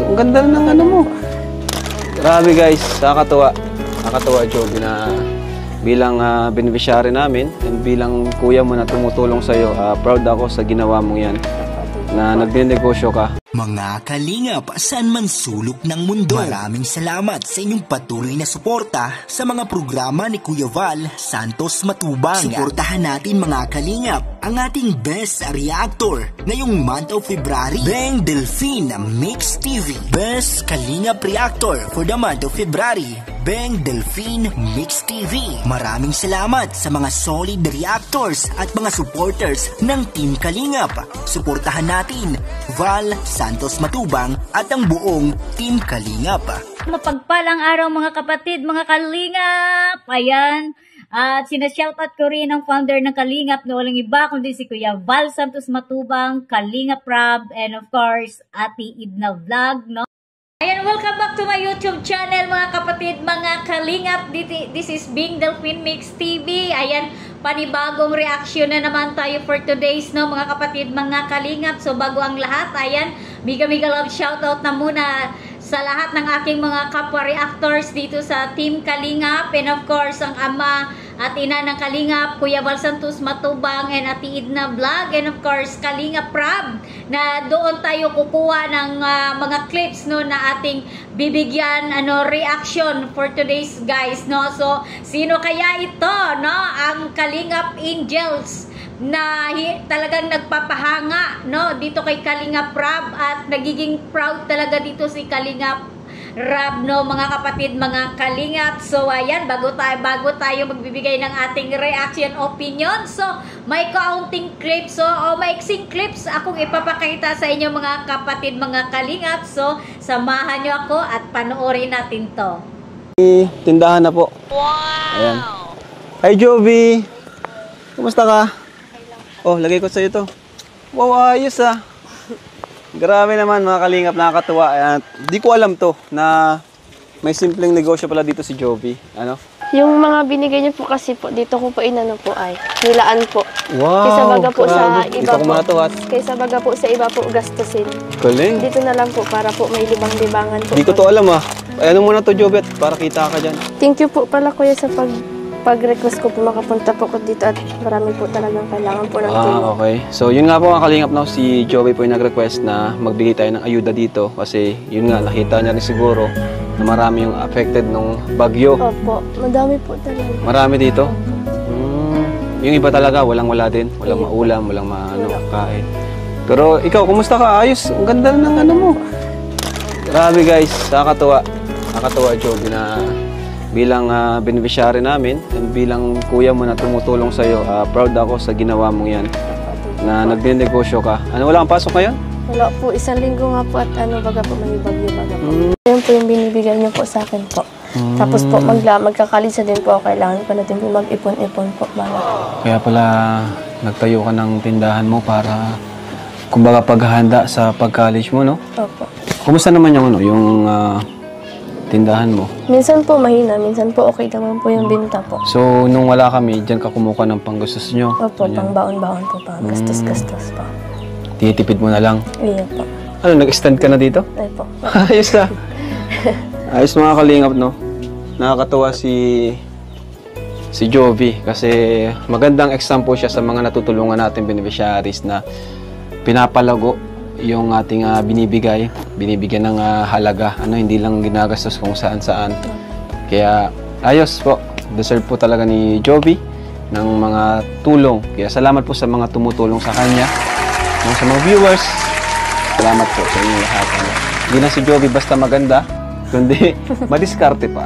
ang ganda ng ano mo. Grabe guys, nakakatuwa. Nakakatuwa, Joby, na bilang beneficiary namin and bilang kuya mo na tumutulong sa'yo, proud ako sa ginawa mong yan, na nagnenegosyo ka. Mga kalingap, saan man sulok ng mundo, maraming salamat sa inyong patuloy na suporta sa mga programa ni Kuya Val Santos Matubang. Suportahan natin mga kalingap ang ating best reactor ngayong month of February, Beng Delphine Mix TV. Best kalingap reactor for the month of February, Beng Delphine Mix TV. Maraming salamat sa mga solid reactors at mga supporters ng Team Kalingap. Suportahan natin Val Santos Matubang at ang buong Team Kalingap. Mapagpalang araw mga kapatid, mga Kalingap! Ayan, at sinashoutout ko rin ang founder ng Kalingap na walang iba kundi si Kuya Val Santos Matubang, Kalingap Rob, and of course, Ate Edna Vlog, no? Ayan, welcome back to my YouTube channel mga kapatid, mga Kalingap. This is Beng Delphine Mix TV. Ayan, panibagong reaction na naman tayo for today's, no, mga kapatid, mga Kalingap. So bago ang lahat, ayan, mega love shoutout na muna sa lahat ng aking mga kapwa reactors dito sa Team Kalingap, and of course ang ama at ina ng Kalingap, Kuya Val Santos Matubang and Ate Edna Vlog, and of course Kalingap Rob, na doon tayo kukuha ng mga clips, no, na ating bibigyan reaction for today's guys, no. So sino kaya ito, no, ang Kalingap Angels na talagang nagpapahanga, no, dito kay Kalingap Rob, at nagiging proud talaga dito si Kalingap Rob, no, mga kapatid, mga Kalingap. So ayan, bago tayo magbibigay ng ating reaction opinion, so may kaunting clips, so maiksing clips akong ipapakita sa inyo mga kapatid, mga Kalingap. So samahan nyo ako at panoorin natin to. Tindahan na po. Wow! Ayan. Hi Joby! Kumusta ka? Oh, lagay ko sa'yo to. Wow, ayos ah. Grabe naman mga Kalingap, nakakatuwa. Di ko alam to na may simpleng negosyo pala dito si Joby. Ano? Yung mga binigay niyo po kasi po, dito ko po inano po ay nilaan po. Wow! Kaysa baga po sa iba po. Kaysa baga po sa iba po gastusin. Galing. Dito na lang po para po may libang-libangan po. Di ko to alam ah. Ano muna to Joby, para kita ka dyan. Thank you po pala kuya sa pag-request ko po makapunta po ko dito, at marami po talagang kailangan po ng tulong. Okay. So yun nga po ang Kalingap, no, si Joby po yung nag-request na magbigay tayo ng ayuda dito kasi yun nga, nakita niya rin siguro na marami yung affected nung bagyo. Opo, madami po talaga. Marami dito? Yung iba talaga, walang-wala din. Walang maulam, walang kain. Pero ikaw, kumusta ka? Ayos, ang ganda ng ano mo. Grabe guys, nakakatuwa. Nakakatuwa, Joby, na bilang beneficiary namin and bilang kuya mo na tumutulong sa'yo, proud ako sa ginawa mong yan, na nagnenegosyo ka. Wala kang pasok ngayon? Wala po, isang linggo nga po, at baga po may bagyo baga po. Yan po yung binibigyan niyo po sa akin po. Tapos po magkakalisa din po, kailangan pa natin po mag-ipon-ipon po. Kaya pala nagtayo ka ng tindahan mo para kumbaga paghahanda sa pag-college mo, no? Opo. Kumusta naman yung tindahan mo? Minsan po mahina, minsan po okay naman po yung binta po. So, nung wala kami, dyan ka kumuha ng panggastos nyo? Opo, pang baon-baon po, pang gastos-gastos po. Titipid mo na lang? Iya po. Nag-stand ka na dito? Ay po. Ayos na. Ayos mga Kalingap, no? Nakakatuwa si Joby kasi magandang example siya sa mga natutulungan natin beneficiaries na pinapalago yung ating binibigyan ng halaga, hindi lang ginagastos kung saan-saan. Kaya ayos po, deserve po talaga ni Joby ng mga tulong. Kaya salamat po sa mga tumutulong sa kanya, sa mga viewers. Salamat po sa inyo lahat. Hindi na si Joby basta maganda, kundi madiskarte pa.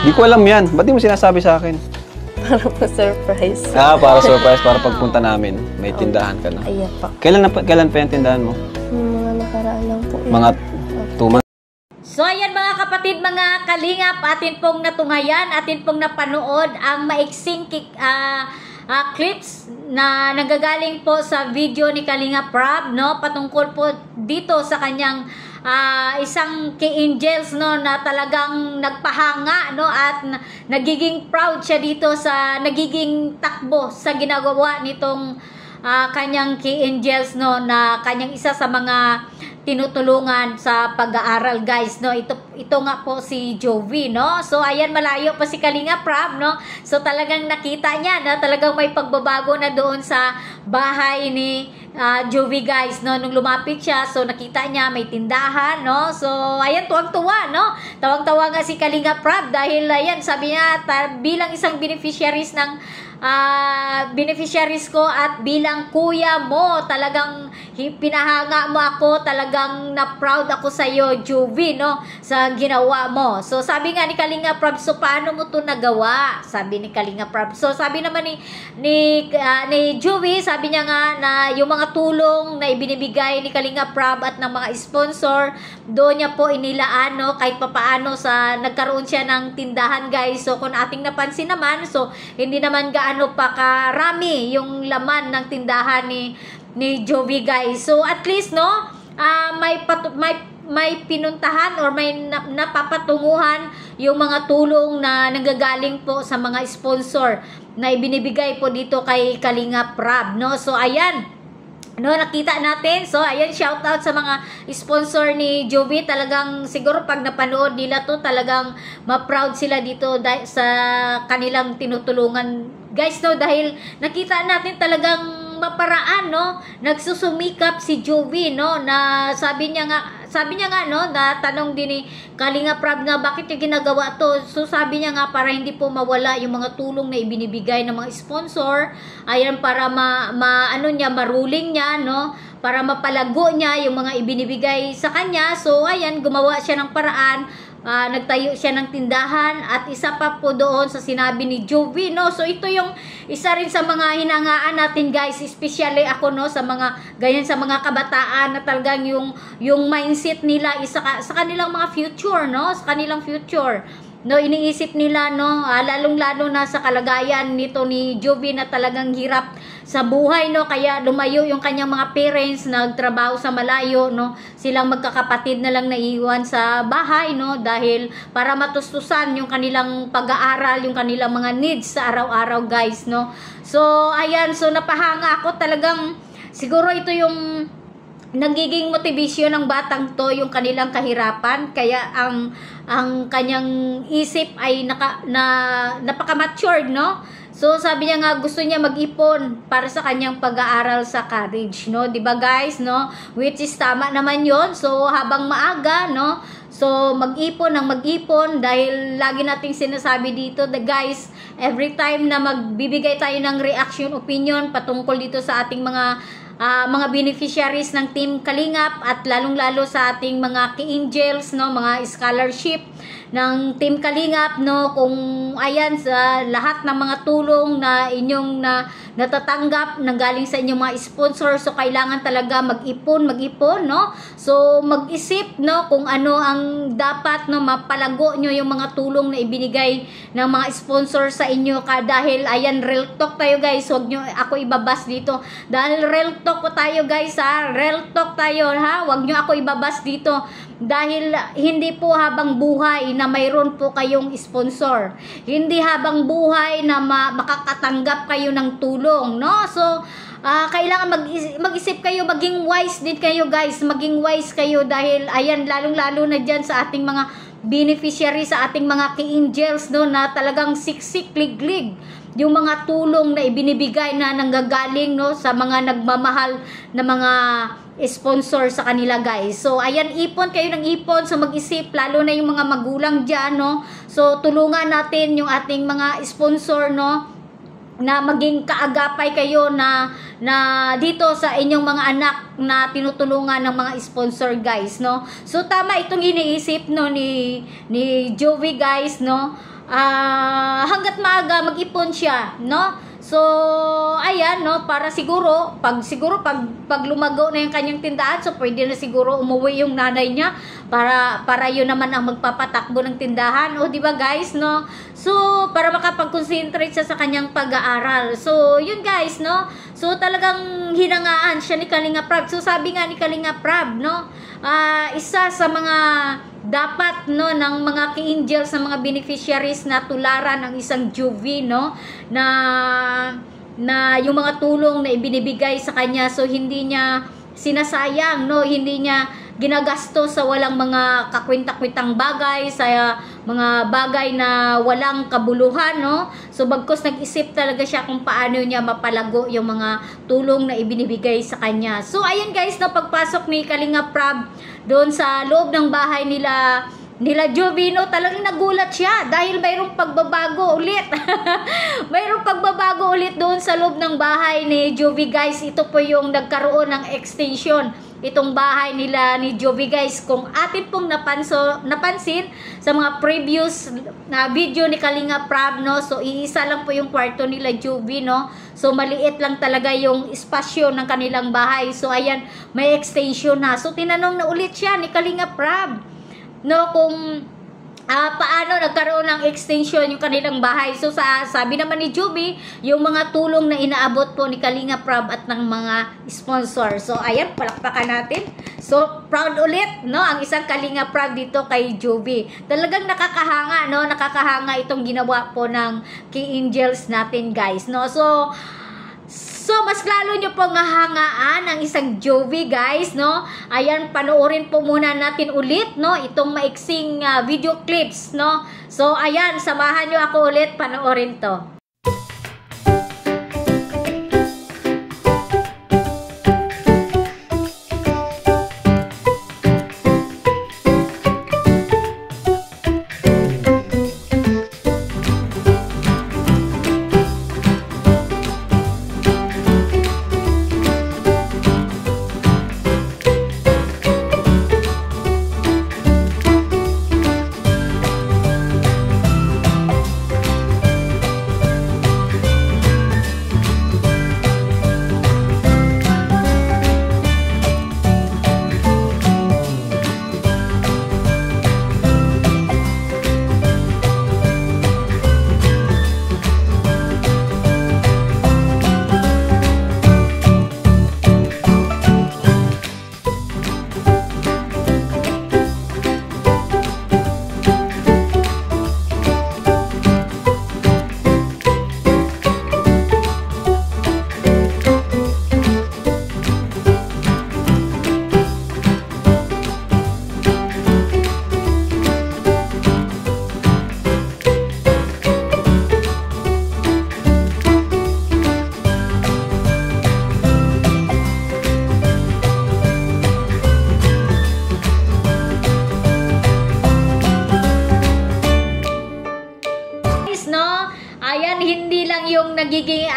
Di ko alam yan. Ba't di mo sinasabi sa akin? Para po surprise. Para surprise, para pagpunta namin, may tindahan ka na. Ayan po. Kailan pa yung tindahan mo? Mga nakaraan lang po. Mga 2 months? So ayan mga kapatid, mga Kalingap, atin pong natungayan, atin pong napanood ang maiksing clips na nanggagaling po sa video ni Kalingap Rob, no, patungkol po dito sa kanyang isang K-Angels, no, na talagang nagpahanga, no, at nagiging proud siya dito sa nagiging takbo sa ginagawa nitong kanyang K-Angels, no, na kanyang isa sa mga tinutulungan sa pag-aaral, guys, no? Ito nga po si Jovi, no? So ayan, malayo pa si Kalinga Prab, no? So talagang nakita niya na talagang may pagbabago na doon sa bahay ni Jovi, guys, no? Nung lumapit siya, so nakita niya may tindahan, no? So ayan, tuwang-tuwa, no? Tawang-tawa nga si Kalinga Prab dahil ayan, sabi niya bilang isang beneficiaries ko at bilang kuya mo, talagang pinahanga mo ako, talagang na-proud ako sa iyo, Jovi, no, sa ginawa mo. So sabi nga ni Kalinga Prab, so paano mo to nagawa? Sabi ni Kalinga Prab. So sabi naman ni Jovi, sabi niya nga na yung mga tulong na ibinibigay ni Kalinga Prab at ng mga sponsor, doon niya po inilaan, no, kahit papaano sa nagkaroon siya ng tindahan, guys. So kung ating napansin naman, so hindi naman gaano pa karami yung laman ng tindahan ni Jovi, guys. So at least, no, may pinuntahan or may napapatunguhan yung mga tulong na nanggagaling po sa mga sponsor na ibinibigay po dito kay Kalinga Prab, no. So ayan, no, nakita natin. So ayan, shout out sa mga sponsor ni Jovi. Talagang siguro pag napanood nila to, talagang ma-proud sila dito sa kanilang tinutulungan, guys, no, dahil nakita natin talagang maparaan, no, nagsusumikap si Jovi, no, na sabi niya nga, no, na tanong din ni Kalinga Prab nga bakit niya ginagawa to. So sabi niya nga para hindi po mawala yung mga tulong na ibinibigay ng mga sponsor. Ayan, para maruling niya, no, para mapalago niya yung mga ibinibigay sa kanya. So ayan, gumawa siya ng paraan. Nagtayo siya ng tindahan at isa pa po doon sa sinabi ni Jovi, no. So ito yung isa rin sa mga hinangaan natin, guys, especially ako, no, sa mga ganyan, sa mga kabataan na talagang yung mindset nila isa sa kanilang mga future, no, sa kanilang future, no, iniisip nila, no, lalong-lalo na sa kalagayan nito ni Jovi na talagang hirap sa buhay, no, kaya lumayo yung kanyang mga parents, nagtrabaho sa malayo, no, silang magkakapatid na lang naiwan sa bahay, no, dahil para matustusan yung kanilang pag-aaral, yung kanilang mga needs sa araw-araw, guys, no. So ayan, so napahanga ako, talagang siguro ito yung nagiging motivation ng batang to, yung kanilang kahirapan, kaya ang kanyang isip ay napaka-matured, no. So sabi niya nga gusto niya mag-ipon para sa kanyang pag-aaral sa college, no, 'di ba, guys, no, which is tama naman 'yon. So habang maaga, no, so mag-ipon dahil lagi nating sinasabi dito, guys, every time na magbibigay tayo ng reaction opinion patungkol dito sa ating mga beneficiaries ng Team Kalingap at lalong-lalo sa ating mga Ki-Angels, no, mga scholarship ng Team Kalingap, no, kung ayan sa lahat ng mga tulong na inyong natatanggap nang galing sa inyong mga sponsor, so kailangan talaga mag-ipon, no. So mag-isip, no, kung ano ang dapat, no, mapalago nyo yung mga tulong na ibinigay ng mga sponsor sa inyo, dahil ayan, real talk tayo, guys, huwag nyo ako ibabas dito dahil real talk po tayo, guys, ha, real talk tayo, ha, huwag nyo ako ibabas dito dahil hindi po habang buhay na mayroon po kayong sponsor, hindi habang buhay na makakatanggap kayo ng tulong, no. So kailangan mag-isip kayo, maging wise din kayo, guys, maging wise kayo dahil ayan, lalong-lalo na dyan sa ating mga beneficiary, sa ating mga Ki-Angels, no, na talagang siksik, liglig yung mga tulong na ibinibigay na nanggagaling, no, sa mga nagmamahal na mga sponsor sa kanila, guys. So ayan, ipon kayo ng ipon, so mag-isip, lalo na yung mga magulang dyan, no. So tulungan natin yung ating mga sponsor, no, na maging kaagapay kayo na dito sa inyong mga anak na tinutulungan ng mga sponsor, guys, no. So tama itong iniisip, no, ni Jovi, guys, no. Hanggat maaga mag-ipon siya, no. So ayan, no, para siguro pag lumago na yung kanyang tindahan, so pwede na siguro umuwi yung nanay niya para yun naman ang magpapatakbo ng tindahan, o di ba, guys, no. So para makapag-concentrate siya sa kanyang pag-aaral. So yun, guys, no. So talagang hinangaan siya ni Kalinga Prab. So sabi nga ni Kalinga Prab, no, isa sa mga dapat, no, ng mga Ki-Angels, ng mga beneficiaries na tularan ng isang Jovi, no, na yung mga tulong na ibinibigay sa kanya, so hindi niya sinasayang, no, hindi niya ginagasto sa walang mga kakwenta-kwentang bagay, sa mga bagay na walang kabuluhan, no? So bagkus nag-isip talaga siya kung paano niya mapalago yung mga tulong na ibinibigay sa kanya. So ayan guys, no, pagpasok ni Kalinga Prab doon sa loob ng bahay nila Jovi, no, talagang nagulat siya dahil mayroong pagbabago ulit. Mayroong pagbabago ulit doon sa loob ng bahay ni Jovi, guys. Ito po yung nagkaroon ng extension, itong bahay nila ni Jovi, guys. Kung atin pong napansin sa mga previous na video ni Kalinga Prab, no, so iisa lang po yung kwarto nila Jovi, no. So maliit lang talaga yung espasyo ng kanilang bahay. So ayan, may extension na. So tinanong na ulit siya ni Kalinga Prab, no, kung paano nagkaroon ng extension yung kanilang bahay. So sabi naman ni Jovi, yung mga tulong na inaabot po ni Kalinga Prab at ng mga sponsor. So ayan, palakpakan natin. So proud ulit, no, ang isang Kalinga Prab dito kay Jovi. Talagang nakakahanga, no, nakakahanga itong ginawa po ng Key Angels natin, guys, no. So, mas lalo nyo pong hahangaan ang isang Jovi, guys, no? Ayan, panoorin po muna natin ulit, no? Itong maiksing video clips, no? So, ayan, samahan nyo ako ulit, panoorin to.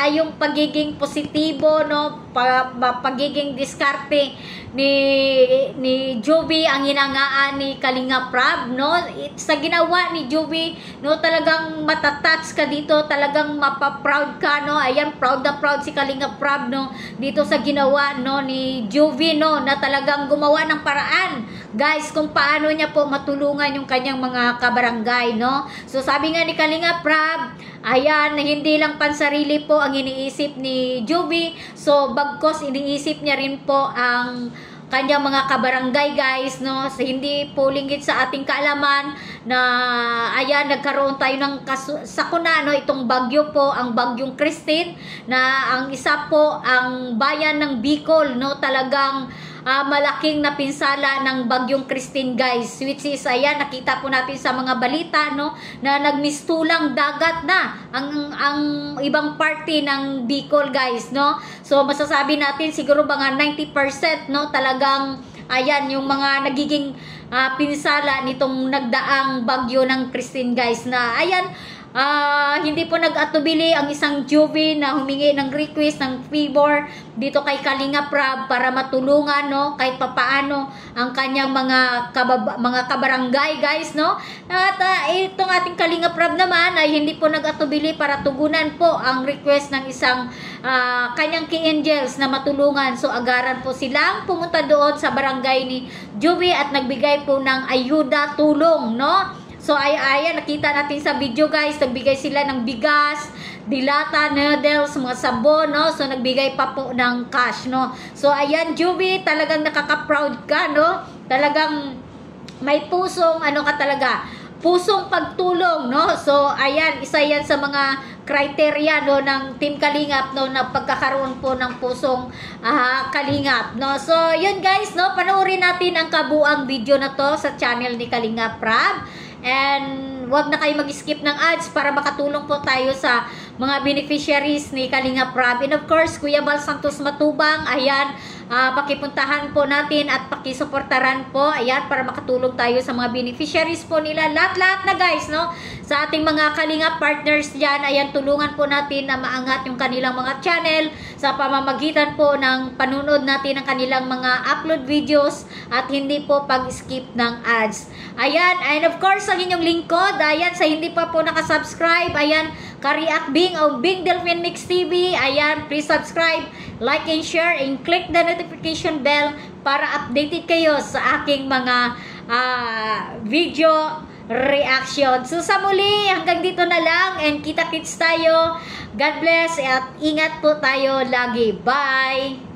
Yung pagiging positibo, no, pagiging diskarte ni Jovi ang hinangaan ni Kalinga Prab, no. Sa ginawa ni Jovi, no, talagang matatats ka dito, talagang mapaproud ka, no. Ayan, proud na proud si Kalinga Prab, no, dito sa ginawa, no, ni Jovi, no, na talagang gumawa ng paraan, guys, kung paano niya po matulungan yung kanyang mga kabarangay, no. So sabi nga ni Kalinga Prab, ayan, hindi lang pansarili po ang iniisip ni Jovi, so bagkos iniisip niya rin po ang kanyang mga kabarangay, guys, no. So hindi po linggit sa ating kaalaman na ayan, nagkaroon tayo ng sakuna, no, itong bagyo po, ang bagyong Christine, na ang isa po ang bayan ng Bicol, no, talagang malaking napinsala ng bagyong Christine, guys, which is ayan, nakita po natin sa mga balita, no, na nagmistulang dagat na ang ibang party ng Bicol, guys, no. So masasabi natin siguro mga 90%, no, talagang ayan yung mga nagiging pinsala nitong nagdaang bagyo ng Christine, guys, na ayan, hindi po nag-atubili ang isang Jovi na humingi ng request ng favor dito kay Kalinga Prab para matulungan, no, kahit papaano ang kanyang mga kabarangay, guys, no. At itong ating Kalinga Prab naman ay hindi po nag-atubili para tugunan po ang request ng isang kanyang Key Angels na matulungan. So agaran po silang pumunta doon sa barangay ni Jovi at nagbigay po ng ayuda, tulong, no. So ayan, nakita natin sa video, guys, nagbigay sila ng bigas, dilata, noodles, mga sabon, no. So nagbigay pa po ng cash, no. So ayan, Jovi, talagang nakaka-proud ka, no. Talagang may pusong ano ka talaga, pusong pagtulong, no. So ayan, isa yan sa mga criteria no ng Team Kalingap no na pagkakaroon po ng pusong Kalingap no. So yun guys no, panoorin natin ang kabuang video na to sa channel ni Kalingap Rab. And wag na kayo mag-skip ng ads para makatulong po tayo sa mga beneficiaries ni Kalingap Rab. And of course, Kuya Val Santos Matubang, ayan, pakipuntahan po natin at pakisuportaran po, ayan, para makatulong tayo sa mga beneficiaries po nila. Lahat-lahat na guys, no? Sa ating mga Kalingap partners dyan, ayan, tulungan po natin na maangat yung kanilang mga channel sa pamamagitan po ng panunod natin ng kanilang mga upload videos at hindi po pag-skip ng ads. Ayan, and of course, ang inyong lingkod, ayan, sa hindi pa po nakasubscribe, ayan, Kariak Bing o Bing Delphine Mix TV, ayan, please subscribe, like and share, and click the notification bell para updated kayo sa aking mga video reaction. So sa muli, hanggang dito na lang, and kita-kits tayo. God bless at ingat po tayo lagi. Bye!